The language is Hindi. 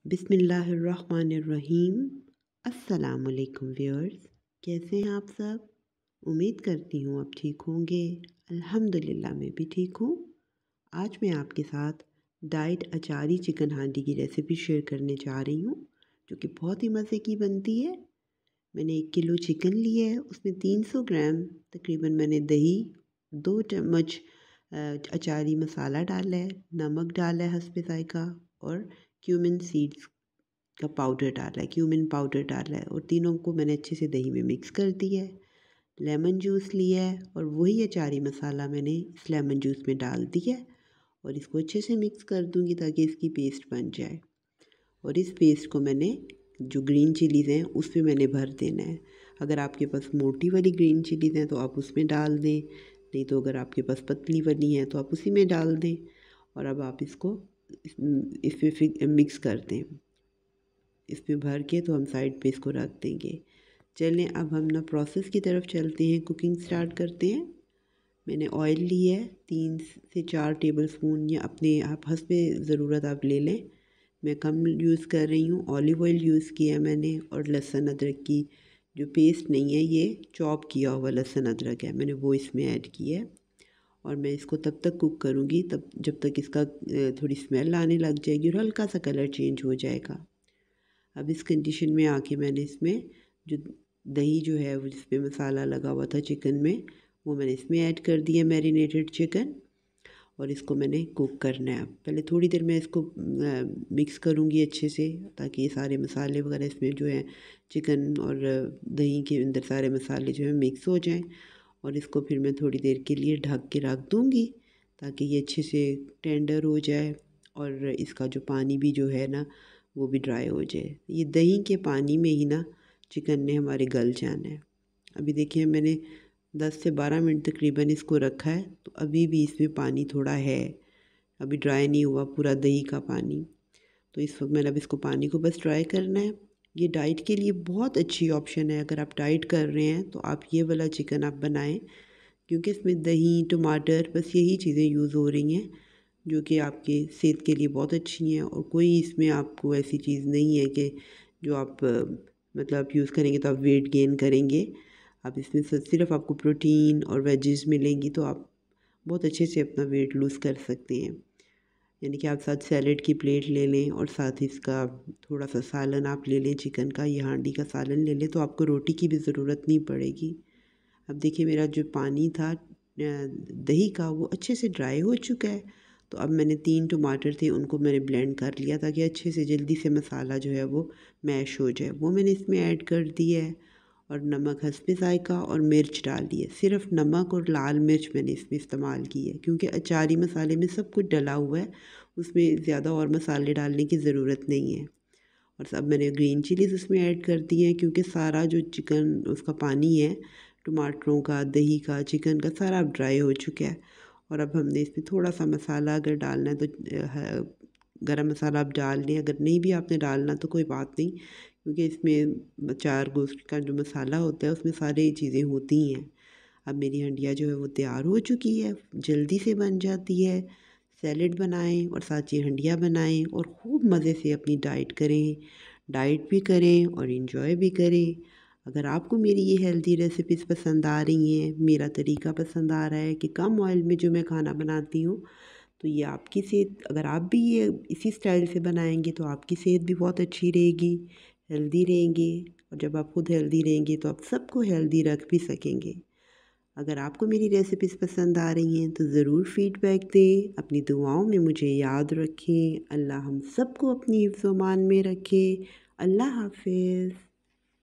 बिस्मिल्लाहिर्रहमानिर्रहीम। अस्सलामुअलैकुम व्यूअर्स, कैसे हैं आप सब। उम्मीद करती हूँ आप ठीक होंगे। अल्हम्दुलिल्लाह मैं भी ठीक हूँ। आज मैं आपके साथ डाइट अचारी चिकन हांडी की रेसिपी शेयर करने जा रही हूँ, जो कि बहुत ही मज़े की बनती है। मैंने 1 किलो चिकन लिया है, उसमें 300 ग्राम तकरीबन मैंने दही, 2 चम्मच अचारी मसाला डाला है, नमक डाला है हस्बे ज़ायक़ा और क्यूमिन सीड्स का पाउडर डाला है, क्यूमिन पाउडर डाला है और तीनों को मैंने अच्छे से दही में मिक्स कर दिया है। लेमन जूस लिया है और वही अचारी मसाला मैंने इस लेमन जूस में डाल दिया है और इसको अच्छे से मिक्स कर दूंगी ताकि इसकी पेस्ट बन जाए। और इस पेस्ट को मैंने जो ग्रीन चिलीज़ हैं उसमें मैंने भर देना है। अगर आपके पास मोटी वाली ग्रीन चिलीज़ हैं तो आप उसमें डाल दें, नहीं तो अगर आपके पास पतली वाली हैं तो आप उसी में डाल दें। और अब आप इसको इसमें फिर मिक्स कर दें। इसमें भर के तो हम साइड पे इसको रख देंगे। चलें अब हम ना प्रोसेस की तरफ चलते हैं, कुकिंग स्टार्ट करते हैं। मैंने ऑयल लिया है 3 से 4 टेबलस्पून, या अपने आप हस्बे ज़रूरत आप ले लें। मैं कम यूज़ कर रही हूँ। ऑलिव ऑयल यूज़ किया मैंने और लहसुन अदरक की जो पेस्ट नहीं है, ये चॉप किया हुआ लहसुन अदरक है, मैंने वो इसमें ऐड किया है। और मैं इसको तब तक कुक करूँगी तब जब तक इसका थोड़ी स्मेल आने लग जाएगी और हल्का सा कलर चेंज हो जाएगा। अब इस कंडीशन में आके मैंने इसमें जो दही जो है वो जिसमें मसाला लगा हुआ था चिकन में, वो मैंने इसमें ऐड कर दिया मैरिनेटेड चिकन। और इसको मैंने कुक करना है। पहले थोड़ी देर मैं इसको मिक्स करूँगी अच्छे से, ताकि ये सारे मसाले वगैरह इसमें जो है चिकन और दही के अंदर सारे मसाले जो है मिक्स हो जाएं। और इसको फिर मैं थोड़ी देर के लिए ढक के रख दूँगी ताकि ये अच्छे से टेंडर हो जाए और इसका जो पानी भी जो है ना वो भी ड्राई हो जाए। ये दही के पानी में ही ना चिकन ने हमारे गल जाना है। अभी देखिए मैंने 10 से 12 मिनट तकरीबन इसको रखा है, तो अभी भी इसमें पानी थोड़ा है, अभी ड्राई नहीं हुआ पूरा दही का पानी। तो इस वक्त मैंने अब इसको पानी को बस ड्राई करना है। ये डाइट के लिए बहुत अच्छी ऑप्शन है। अगर आप डाइट कर रहे हैं तो आप ये वाला चिकन आप बनाएं, क्योंकि इसमें दही टमाटर बस यही चीज़ें यूज़ हो रही हैं जो कि आपके सेहत के लिए बहुत अच्छी हैं। और कोई इसमें आपको ऐसी चीज़ नहीं है कि जो आप मतलब आप यूज़ करेंगे तो आप वेट गेन करेंगे। आप इसमें सिर्फ आपको प्रोटीन और वेजेस मिलेंगी, तो आप बहुत अच्छे से अपना वेट लूज़ कर सकते हैं। यानी कि आप साथ सैलेड की प्लेट ले लें और साथ ही इसका थोड़ा सा सालन आप ले लें, चिकन का या हांडी का सालन ले लें, तो आपको रोटी की भी ज़रूरत नहीं पड़ेगी। अब देखिए मेरा जो पानी था दही का वो अच्छे से ड्राई हो चुका है। तो अब मैंने 3 टमाटर थे उनको मैंने ब्लेंड कर लिया ताकि अच्छे से जल्दी से मसाला जो है वो मैश हो जाए, वो मैंने इसमें ऐड कर दिया है। और नमक हस्बे ज़ायक़ा और मिर्च डाल दी है। सिर्फ नमक और लाल मिर्च मैंने इसमें इस्तेमाल की है, क्योंकि अचारी मसाले में सब कुछ डला हुआ है, उसमें ज़्यादा और मसाले डालने की ज़रूरत नहीं है। और सब मैंने ग्रीन चिलीज़ उसमें ऐड कर दी है, क्योंकि सारा जो चिकन उसका पानी है टमाटरों का, दही का, चिकन का सारा अब ड्राई हो चुका है। और अब हमने इसमें थोड़ा सा मसाला अगर डालना है तो गरम मसाला आप डाल लें, अगर नहीं भी आपने डालना तो कोई बात नहीं, क्योंकि इसमें चार गोश्त का जो मसाला होता है उसमें सारी चीज़ें होती हैं। अब मेरी हंडिया जो है वो तैयार हो चुकी है, जल्दी से बन जाती है। सैलेड बनाएं और साथ ये हंडिया बनाएं और खूब मज़े से अपनी डाइट भी करें और इन्जॉय भी करें। अगर आपको मेरी ये हेल्दी रेसिपीज़ पसंद आ रही हैं, मेरा तरीका पसंद आ रहा है कि कम ऑयल में जो मैं खाना बनाती हूँ, तो ये आपकी सेहत, अगर आप भी ये इसी स्टाइल से बनाएंगे तो आपकी सेहत भी बहुत अच्छी रहेगी, हेल्दी रहेंगे। और जब आप खुद हेल्दी रहेंगे तो आप सबको हेल्दी रख भी सकेंगे। अगर आपको मेरी रेसिपीज़ पसंद आ रही हैं तो ज़रूर फीडबैक दें, अपनी दुआओं में मुझे याद रखें। अल्लाह हम सबको अपनी हिफ्ज़-ओ-मान में रखे। अल्लाह हाफ़िज़।